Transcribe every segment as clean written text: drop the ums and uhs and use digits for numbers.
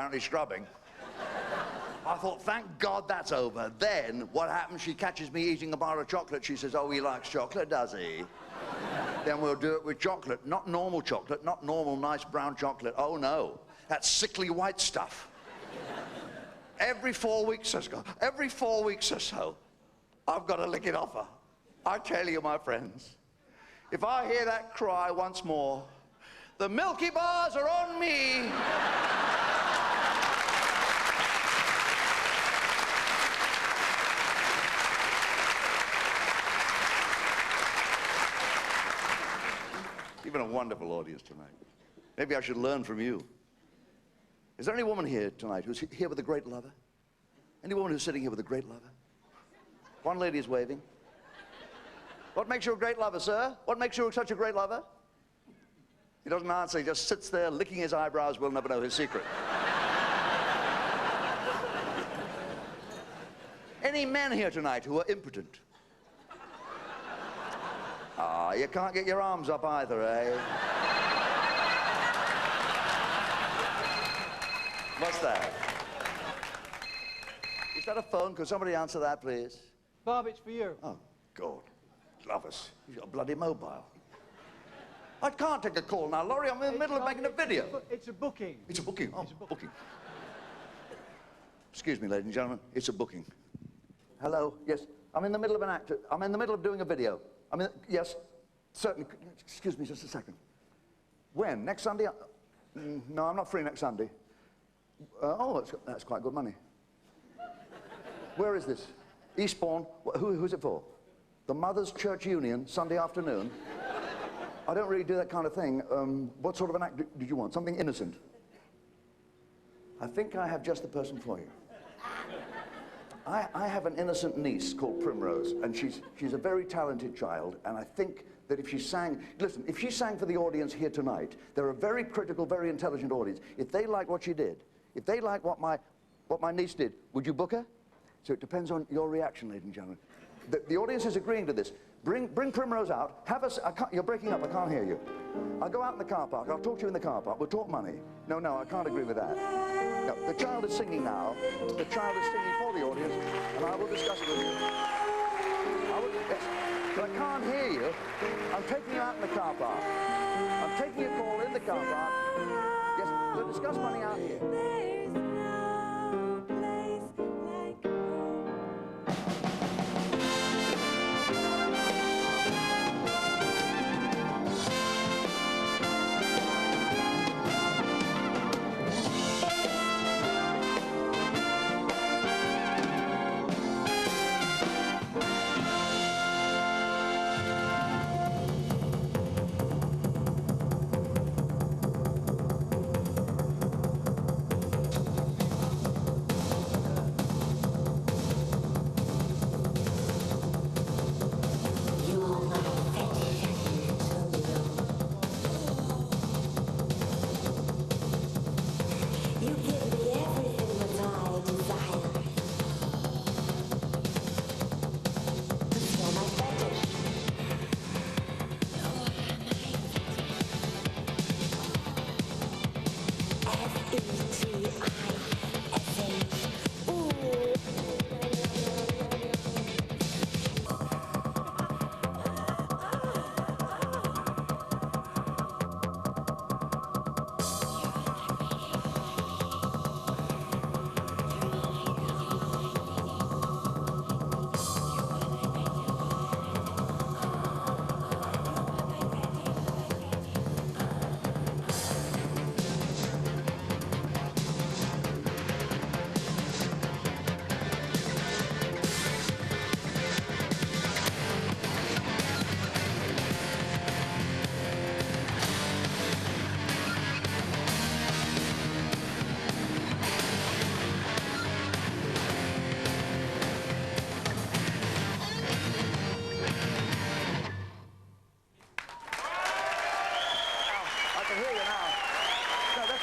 apparently scrubbing. I thought, thank God that's over. Then, what happens, she catches me eating a bar of chocolate. She says, oh, he likes chocolate, does he? Then we'll do it with chocolate. Not normal chocolate, not normal nice brown chocolate. Oh, no. That's sickly white stuff. Every 4 weeks or so, I've got to lick it off her. I tell you, my friends, if I hear that cry once more, the Milky Bars are on me. You've been a wonderful audience tonight. Maybe I should learn from you. Is there any woman here tonight who's here with a great lover? Any woman who's sitting here with a great lover? One lady is waving. What makes you a great lover, sir? What makes you such a great lover? He doesn't answer, he just sits there licking his eyebrows. We'll never know his secret. Any men here tonight who are impotent? Ah, you can't get your arms up either, eh? What's that? Is that a phone? Could somebody answer that, please? Bob, it's for you. Oh, God. Love us. He's got a bloody mobile. I can't take a call now, Laurie. I'm in the middle of making a video. It's a booking. It's a booking. Oh, booking. Excuse me, ladies and gentlemen. It's a booking. Hello? Yes. I'm in the middle of an act. I'm in the middle of doing a video. Yes, certainly. Excuse me just a second. When? Next Sunday? No, I'm not free next Sunday. Oh, that's quite good money. Where is this? Eastbourne. Who's it for? The Mothers Church Union, Sunday afternoon. I don't really do that kind of thing. What sort of an act did you want? Something innocent? I think I have just the person for you. I have an innocent niece called Primrose, and she's a very talented child, and I think that if she sang, listen, if she sang for the audience here tonight, they're a very critical, very intelligent audience. If they like what she did, if they like what my niece did, would you book her? So it depends on your reaction, ladies and gentlemen. The audience is agreeing to this. Bring Primrose out. You're breaking up. I can't hear you. I'll go out in the car park. I'll talk to you in the car park. We'll talk money. No, I can't agree with that. No, the child is singing now. The child is singing for the audience, and I will discuss it with you. Yes, but I can't hear you. I'm taking you out in the car park. I'm taking a call in the car park. Yes, we'll discuss money out here.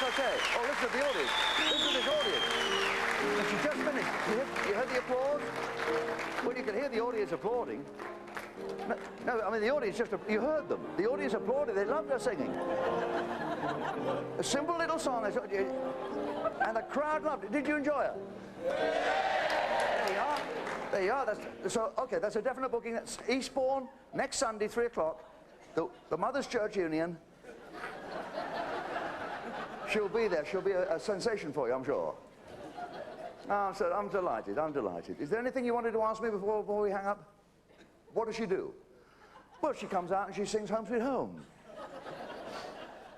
Okay. Oh, listen to the audience. Listen to this audience. And she just finished. You heard the applause? Well, you can hear the audience applauding. No, I mean, the audience just, you heard them. The audience applauded. They loved her singing. A simple little song. And the crowd loved it. Did you enjoy it? There you are. There you are. Okay, that's a definite booking. That's Eastbourne, next Sunday, 3 o'clock. The Mother's Church Union. She'll be there. She'll be a sensation for you, I'm sure. Oh, so I'm delighted. I'm delighted. Is there anything you wanted to ask me before we hang up? What does she do? Well, she comes out and she sings Home Sweet Home.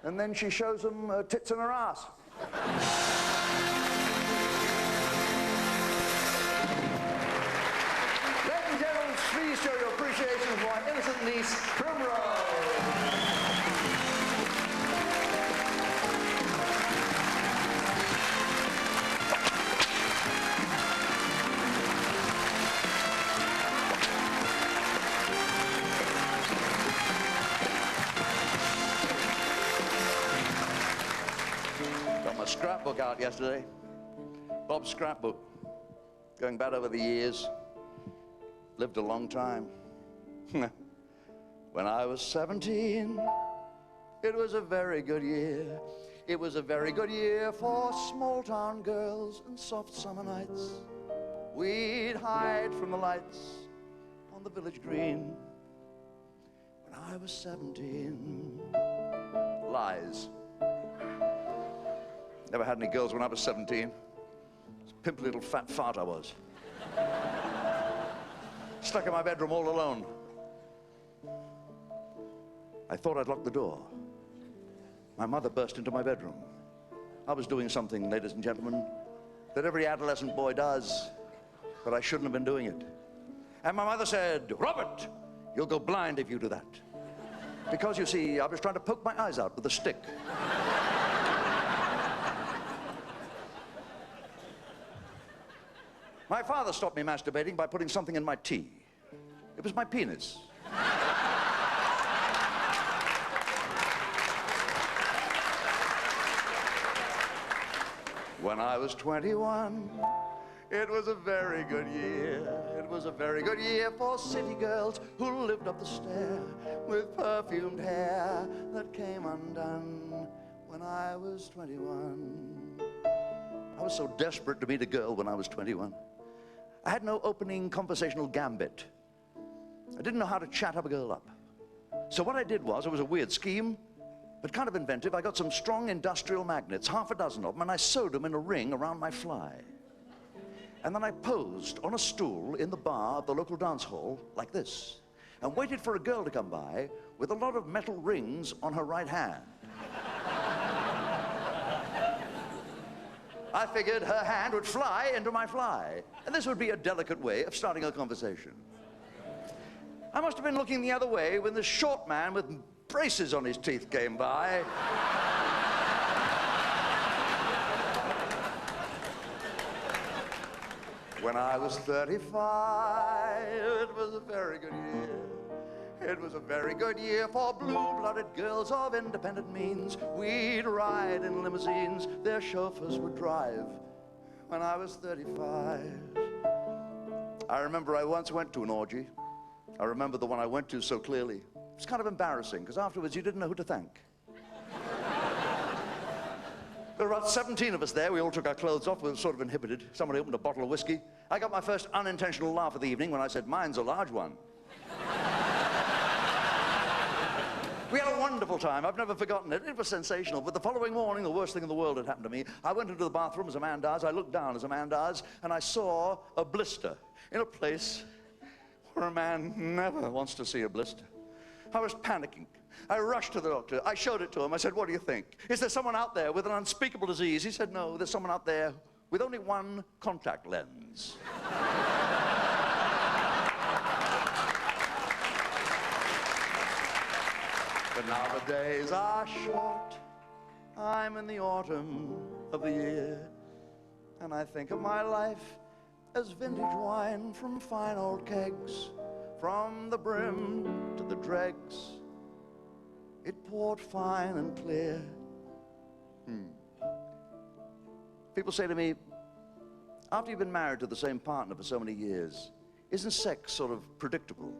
And then she shows them her tits and her ass. Ladies and gentlemen, please show your appreciation for my innocent niece, Primrose. Scrapbook out yesterday. Bob's scrapbook. Going back over the years. Lived a long time. When I was 17, it was a very good year. It was a very good year for small town girls and soft summer nights. We'd hide from the lights on the village green. When I was 17. Lies. Never had any girls when I was 17. Pimply little fat fart I was. Stuck in my bedroom all alone. I thought I'd locked the door. My mother burst into my bedroom. I was doing something, ladies and gentlemen, that every adolescent boy does, but I shouldn't have been doing it. And my mother said, "Robert, you'll go blind if you do that." Because, you see, I was trying to poke my eyes out with a stick. My father stopped me masturbating by putting something in my tea. It was my penis. When I was 21, it was a very good year. It was a very good year for city girls who lived up the stair with perfumed hair that came undone. When I was 21. I was so desperate to meet a girl when I was 21. I had no opening conversational gambit. I didn't know how to chat up a girl up. So what I did was, it was a weird scheme, but kind of inventive. I got some strong industrial magnets, half a dozen of them, and I sewed them in a ring around my fly. And then I posed on a stool in the bar of the local dance hall, like this, and waited for a girl to come by with a lot of metal rings on her right hand. I figured her hand would fly into my fly, and this would be a delicate way of starting a conversation. I must have been looking the other way when this short man with braces on his teeth came by. When I was 35, it was a very good year. It was a very good year for blue-blooded girls of independent means. We'd ride in limousines, their chauffeurs would drive. When I was 35. I remember I once went to an orgy. I remember the one I went to so clearly. It was kind of embarrassing, because afterwards you didn't know who to thank. There were about 17 of us there. We all took our clothes off. We were sort of inhibited. Somebody opened a bottle of whiskey. I got my first unintentional laugh of the evening when I said, "Mine's a large one." We had a wonderful time. I've never forgotten it. It was sensational. But the following morning, the worst thing in the world had happened to me. I went into the bathroom as a man does. I looked down as a man does, and I saw a blister in a place where a man never wants to see a blister. I was panicking. I rushed to the doctor. I showed it to him. I said, "What do you think? Is there someone out there with an unspeakable disease?" He said, "No, there's someone out there with only one contact lens." But now the days are short. I'm in the autumn of the year, and I think of my life as vintage wine from fine old kegs. From the brim to the dregs, it poured fine and clear. People say to me, after you've been married to the same partner for so many years, isn't sex sort of predictable?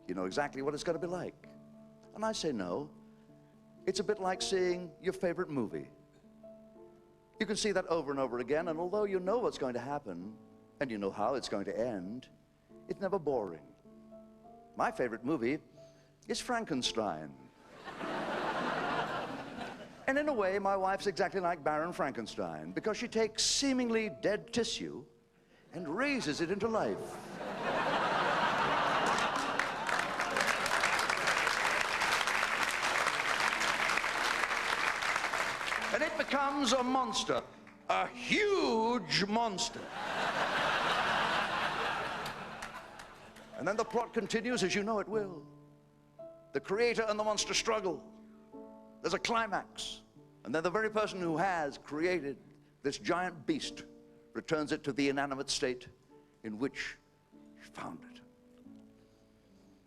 You know exactly what it's going to be like. And I say no. It's a bit like seeing your favorite movie. You can see that over and over again, and although you know what's going to happen, and you know how it's going to end, it's never boring. My favorite movie is Frankenstein. And in a way, my wife's exactly like Baron Frankenstein, because she takes seemingly dead tissue and raises it into life. And it becomes a monster, a huge monster. And then the plot continues as you know it will. The creator and the monster struggle. There's a climax. And then the very person who has created this giant beast returns it to the inanimate state in which he found it.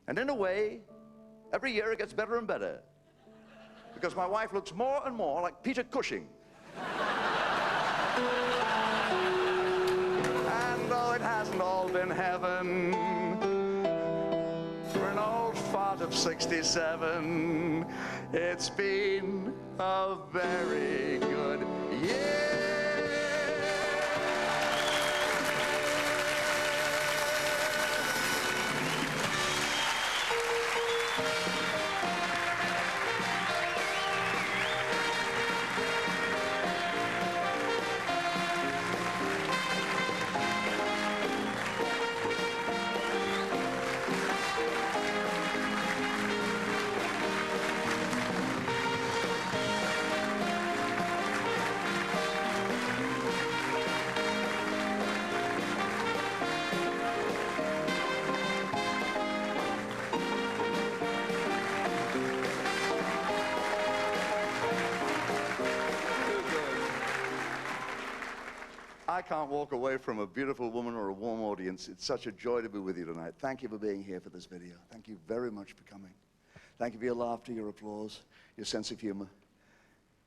And in a way, every year it gets better and better, because my wife looks more and more like Peter Cushing. And though it hasn't all been heaven, for an old fart of 67, it's been a very good year. I can't walk away from a beautiful woman or a warm audience. It's such a joy to be with you tonight. Thank you for being here for this video. Thank you very much for coming. Thank you for your laughter, your applause, your sense of humor.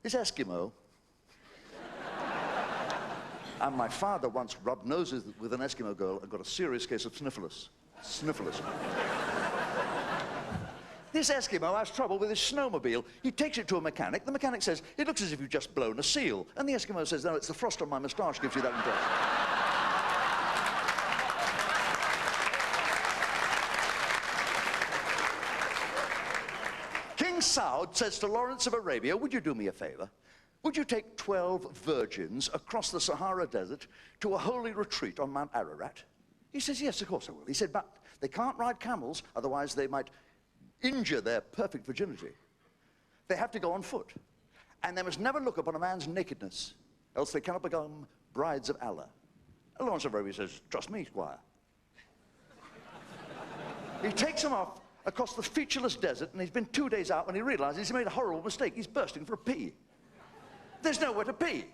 This Eskimo, and my father once rubbed noses with an Eskimo girl and got a serious case of sniffles. This Eskimo has trouble with his snowmobile. He takes it to a mechanic. The mechanic says, it looks as if you've just blown a seal. And the Eskimo says, no, it's the frost on my moustache gives you that impression. King Saud says to Lawrence of Arabia, would you do me a favor? Would you take 12 virgins across the Sahara Desert to a holy retreat on Mount Ararat? He says, yes, of course I will. He said, but they can't ride camels, otherwise they might injure their perfect virginity. They have to go on foot. And they must never look upon a man's nakedness, else they cannot become brides of Allah. And Lawrence of Arabia says, trust me, squire. He takes them off across the featureless desert, and he's been 2 days out when he realizes he made a horrible mistake. He's bursting for a pee. There's nowhere to pee.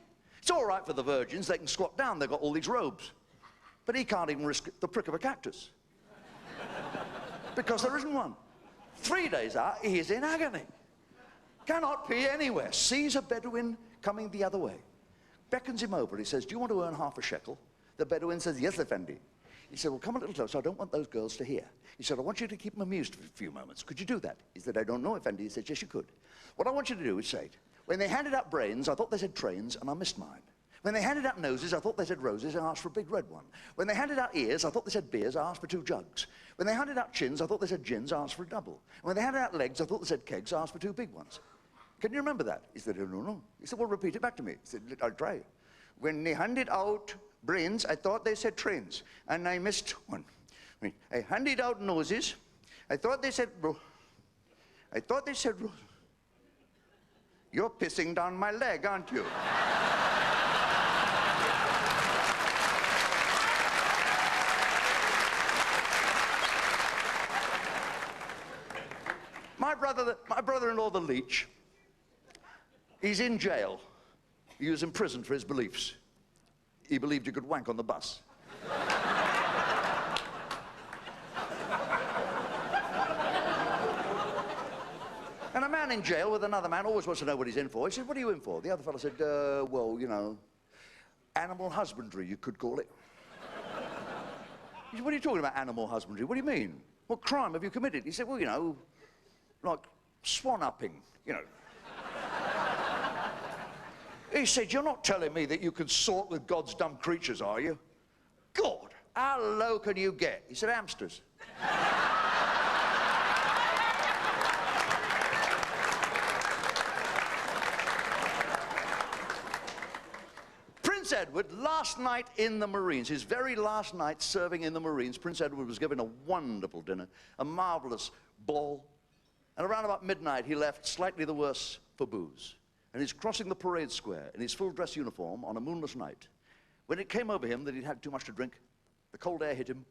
It's all right for the virgins, they can squat down, they've got all these robes. But he can't even risk the prick of a cactus, because there isn't one. 3 days out, he is in agony. Cannot pee anywhere. Sees a Bedouin coming the other way. Beckons him over. He says, do you want to earn half a shekel? The Bedouin says, yes, Effendi. He said, well, come a little closer. I don't want those girls to hear. He said, I want you to keep them amused for a few moments. Could you do that? He said, I don't know, Effendi. He said, yes, you could. What I want you to do is say it. When they handed out brains, I thought they said trains, and I missed mine. When they handed out noses, I thought they said roses, and I asked for a big red one. When they handed out ears, I thought they said beers, I asked for 2 jugs. When they handed out chins, I thought they said gins, I asked for a double. And when they handed out legs, I thought they said kegs, I asked for 2 big ones. Can you remember that? He said, no. He said, well, repeat it back to me. He said, I'll try. When they handed out brains, I thought they said trains, and I missed one. I handed out noses, I thought they said You're pissing down my leg, aren't you? My brother-in-law, the leech, he's in jail. He was imprisoned for his beliefs. He believed you could wank on the bus. And a man in jail with another man always wants to know what he's in for. He said, what are you in for? The other fellow said, well, you know, animal husbandry, you could call it. He said, what are you talking about, animal husbandry? What do you mean? What crime have you committed? He said, well, you know, like swan upping, you know. He said, you're not telling me that you can sort with God's dumb creatures, are you? God, how low can you get? He said, hamsters. Prince Edward, last night in the Marines, his very last night serving in the Marines, Prince Edward was given a wonderful dinner, a marvelous ball, and around about midnight he left slightly the worse for booze. And he's crossing the parade square in his full dress uniform on a moonless night. When it came over him that he'd had too much to drink, the cold air hit him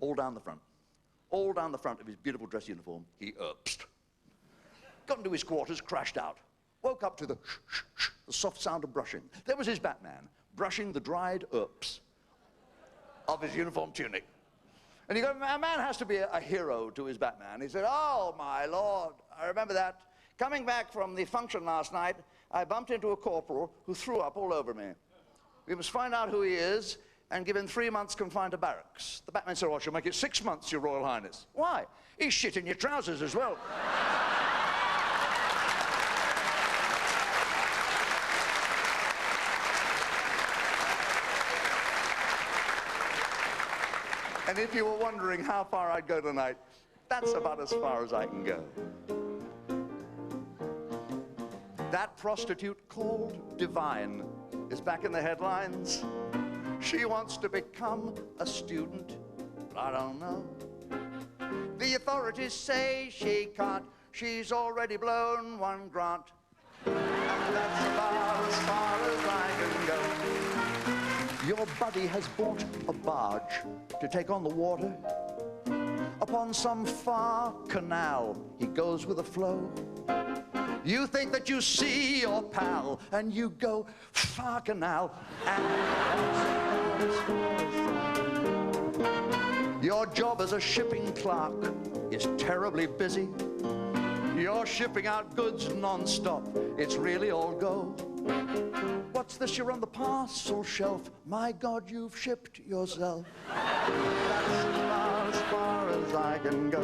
all down the front of his beautiful dress uniform. He urpsed. Got into his quarters, crashed out. Woke up to the soft sound of brushing. There was his Batman, brushing the dried urps of his uniform tunic. And you go, a man has to be a hero to his Batman. He said, oh, my Lord, I remember that. Coming back from the function last night, I bumped into a corporal who threw up all over me. We must find out who he is and give him 3 months confined to barracks. The Batman said, well, I shall make it 6 months, Your Royal Highness. Why? He's shit in your trousers as well. And if you were wondering how far I'd go tonight, that's about as far as I can go. That prostitute called Divine is back in the headlines. She wants to become a student, but I don't know. The authorities say she can't. She's already blown one grant. And that's about as far as I can go. Your buddy has bought a barge to take on the water. Upon some far canal, he goes with the flow. You think that you see your pal, and you go, far canal. And your job as a shipping clerk is terribly busy. You're shipping out goods non-stop. It's really all go. What's this you're on the parcel shelf? My God, you've shipped yourself. That's about as far as I can go.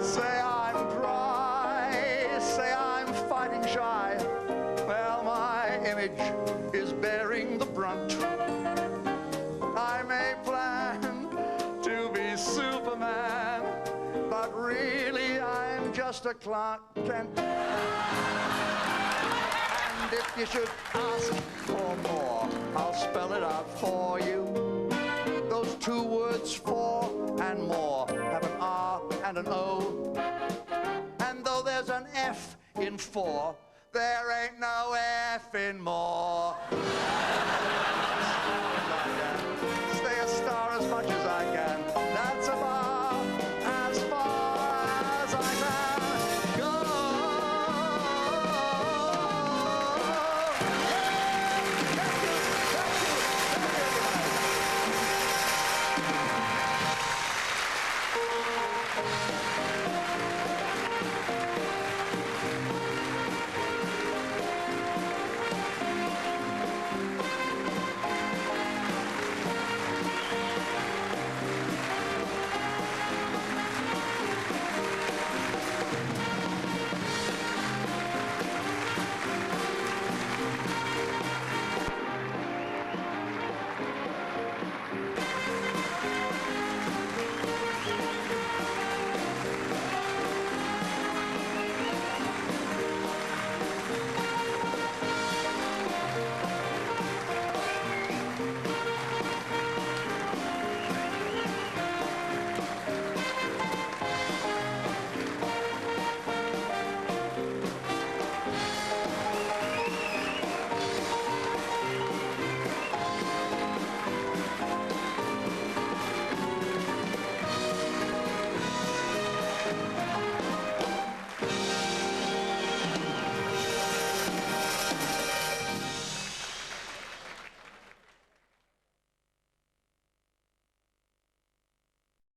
Say I'm dry, say I'm fighting shy. Well, my image is bearing the brunt. I may plan to be Superman, but really I'm just a Clark Kent. And if you should ask for more, I'll spell it out for you. Those two words, for and more, have an R and an O. And though there's an F in for, there ain't no F in more.